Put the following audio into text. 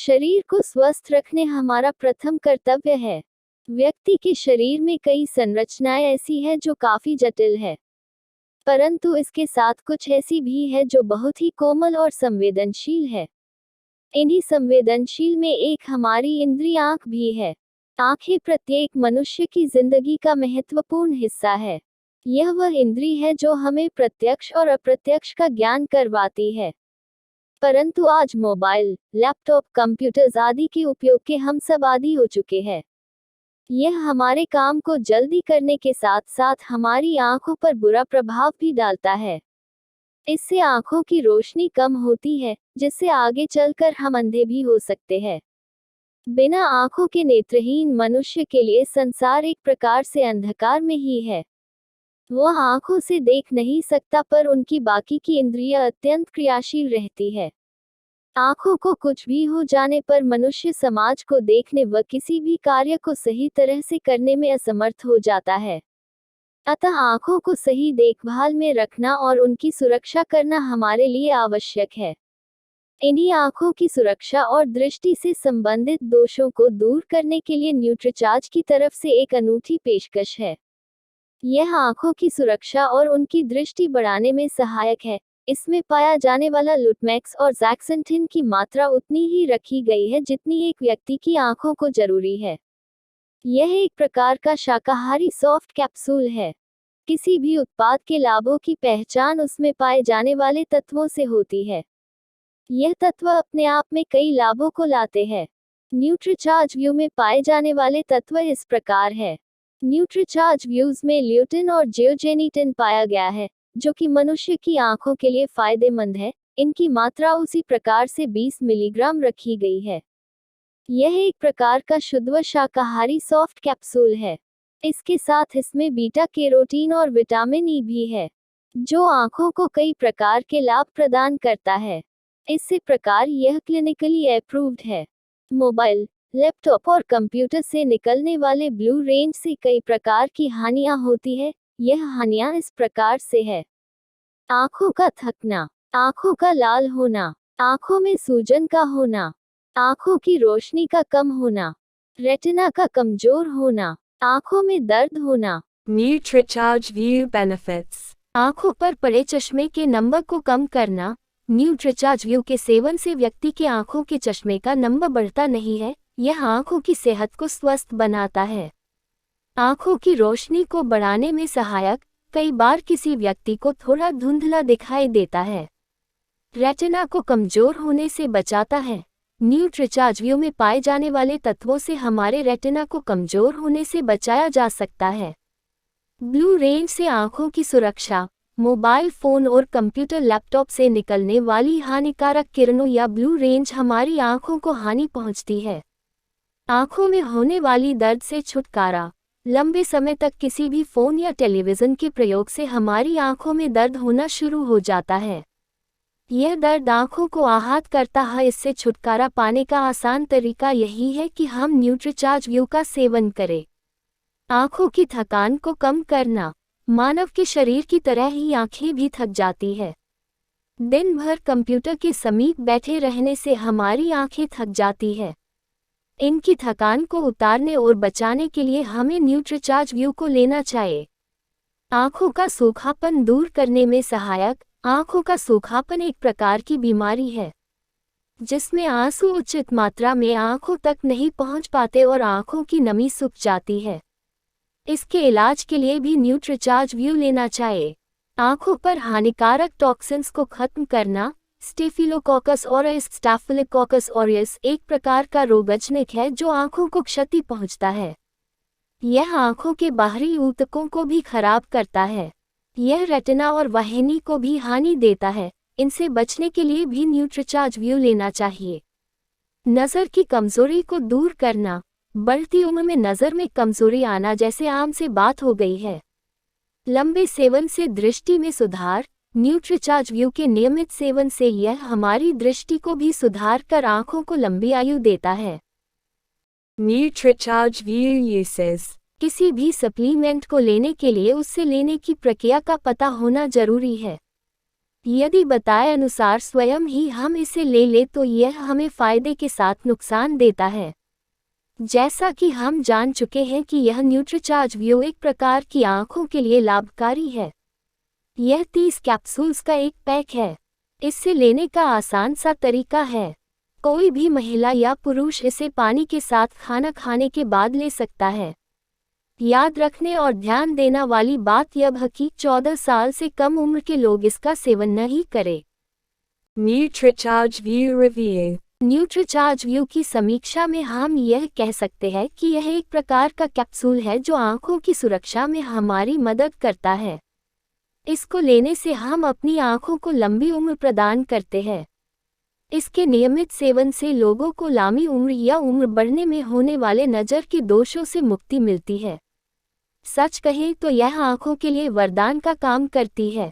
शरीर को स्वस्थ रखने हमारा प्रथम कर्तव्य है। व्यक्ति के शरीर में कई संरचनाएं ऐसी हैं जो काफी जटिल है, परंतु इसके साथ कुछ ऐसी भी है जो बहुत ही कोमल और संवेदनशील है। इन्हीं संवेदनशील में एक हमारी इंद्रिय आंख भी है। आंखें प्रत्येक मनुष्य की जिंदगी का महत्वपूर्ण हिस्सा है। यह वह इंद्रिय है जो हमें प्रत्यक्ष और अप्रत्यक्ष का ज्ञान करवाती है। परंतु आज मोबाइल, लैपटॉप, कंप्यूटर्स आदि के उपयोग के हम सब आदी हो चुके हैं। यह हमारे काम को जल्दी करने के साथ साथ हमारी आंखों पर बुरा प्रभाव भी डालता है। इससे आंखों की रोशनी कम होती है, जिससे आगे चलकर हम अंधे भी हो सकते हैं। बिना आंखों के नेत्रहीन मनुष्य के लिए संसार एक प्रकार से अंधकार में ही है। वह आंखों से देख नहीं सकता, पर उनकी बाकी की इंद्रियां अत्यंत क्रियाशील रहती है। आंखों को कुछ भी हो जाने पर मनुष्य समाज को देखने व किसी भी कार्य को सही तरह से करने में असमर्थ हो जाता है। अतः आंखों को सही देखभाल में रखना और उनकी सुरक्षा करना हमारे लिए आवश्यक है। इन्हीं आंखों की सुरक्षा और दृष्टि से संबंधित दोषों को दूर करने के लिए न्यूट्रीचार्ज की तरफ से एक अनूठी पेशकश है। यह आंखों की सुरक्षा और उनकी दृष्टि बढ़ाने में सहायक है। इसमें पाया जाने वाला लुटमैक्स और ज़ैक्संथिन की मात्रा उतनी ही रखी गई है जितनी एक व्यक्ति की आंखों को जरूरी है। यह एक प्रकार का शाकाहारी सॉफ्ट कैप्सूल है। किसी भी उत्पाद के लाभों की पहचान उसमें पाए जाने वाले तत्वों से होती है। यह तत्व अपने आप में कई लाभों को लाते हैं। न्यूट्रीचार्ज व्यू में पाए जाने वाले तत्व इस प्रकार है। न्यूट्रीचार्ज व्यूज में ल्यूटिन और जियोजेनिटिन पाया गया है, जो कि मनुष्य की आंखों के लिए फायदेमंद है। इनकी मात्रा उसी प्रकार से 20 मिलीग्राम रखी गई है। यह एक प्रकार का शुद्ध व शाकाहारी सॉफ्ट कैप्सूल है। इसके साथ इसमें बीटा कैरोटीन और विटामिन ई भी है, जो आंखों को कई प्रकार के लाभ प्रदान करता है। इससे प्रकार यह क्लिनिकली अप्रूव्ड है। मोबाइल, लैपटॉप और कंप्यूटर से निकलने वाले ब्लू रेंज से कई प्रकार की हानियां होती है। यह हानियां इस प्रकार से है: आंखों का थकना, आंखों का लाल होना, आंखों में सूजन का होना, आंखों की रोशनी का कम होना, रेटिना का कमजोर होना, आंखों में दर्द होना। Nutricharge view benefits. आंखों पर पड़े चश्मे के नंबर को कम करना। न्यूट्रीचार्ज व्यू के सेवन से व्यक्ति के आंखों के चश्मे का नंबर बढ़ता नहीं है। यह आंखों की सेहत को स्वस्थ बनाता है। आंखों की रोशनी को बढ़ाने में सहायक। कई बार किसी व्यक्ति को थोड़ा धुंधला दिखाई देता है। रेटिना को कमजोर होने से बचाता है। न्यूट्रीचार्ज व्यू में पाए जाने वाले तत्वों से हमारे रेटिना को कमजोर होने से बचाया जा सकता है। ब्लू रेंज से आंखों की सुरक्षा। मोबाइल फोन और कंप्यूटर, लैपटॉप से निकलने वाली हानिकारक किरणों या ब्लू रेंज हमारी आंखों को हानि पहुंचती है। आंखों में होने वाली दर्द से छुटकारा। लंबे समय तक किसी भी फोन या टेलीविजन के प्रयोग से हमारी आंखों में दर्द होना शुरू हो जाता है। यह दर्द आंखों को आहत करता है। इससे छुटकारा पाने का आसान तरीका यही है कि हम न्यूट्रीचार्ज व्यू का सेवन करें। आंखों की थकान को कम करना। मानव के शरीर की तरह ही आंखें भी थक जाती है। दिन भर कंप्यूटर के समीप बैठे रहने से हमारी आंखें थक जाती है। इनकी थकान को उतारने और बचाने के लिए हमें न्यूट्रीचार्ज व्यू को लेना चाहिए। आंखों का सूखापन दूर करने में सहायक। आंखों का सूखापन एक प्रकार की बीमारी है, जिसमें आंसू उचित मात्रा में आंखों तक नहीं पहुंच पाते और आंखों की नमी सूख जाती है। इसके इलाज के लिए भी न्यूट्रीचार्ज व्यू लेना चाहिए। आंखों पर हानिकारक टॉक्सिन्स को खत्म करना। स्टेफिलोकोकस ऑरियस, स्टैफिलोकोकस ऑरियस एक प्रकार का रोगजनक है जो आंखों को क्षति पहुंचता है। यह आंखों के बाहरी ऊतकों को भी खराब करता है। यह रेटिना और वाहिनी को भी हानि देता है। इनसे बचने के लिए भी न्यूट्रीचार्ज व्यू लेना चाहिए। नज़र की कमजोरी को दूर करना। बढ़ती उम्र में नज़र में कमजोरी आना जैसे आम से बात हो गई है। लंबे सेवन से दृष्टि में सुधार। न्यूट्रीचार्ज व्यू के नियमित सेवन से यह हमारी दृष्टि को भी सुधार कर आंखों को लंबी आयु देता है। Nutricharge view uses. किसी भी सप्लीमेंट को लेने के लिए उससे लेने की प्रक्रिया का पता होना जरूरी है। यदि बताए अनुसार स्वयं ही हम इसे ले ले तो यह हमें फायदे के साथ नुकसान देता है। जैसा कि हम जान चुके हैं कि यह न्यूट्रीचार्ज व्यू एक प्रकार की आंखों के लिए लाभकारी है। यह 30 कैप्सूल्स का एक पैक है। इसे लेने का आसान सा तरीका है। कोई भी महिला या पुरुष इसे पानी के साथ खाना खाने के बाद ले सकता है। याद रखने और ध्यान देना वाली बात यह है कि 14 साल से कम उम्र के लोग इसका सेवन नहीं करें। NutriCharge View Review. Nutricharge view की समीक्षा में हम यह कह सकते हैं कि यह एक प्रकार का कैप्सूल है जो आंखों की सुरक्षा में हमारी मदद करता है। इसको लेने से हम अपनी आंखों को लंबी उम्र प्रदान करते हैं। इसके नियमित सेवन से लोगों को लंबी उम्र या उम्र बढ़ने में होने वाले नज़र के दोषों से मुक्ति मिलती है। सच कहें तो यह आंखों के लिए वरदान का काम करती है।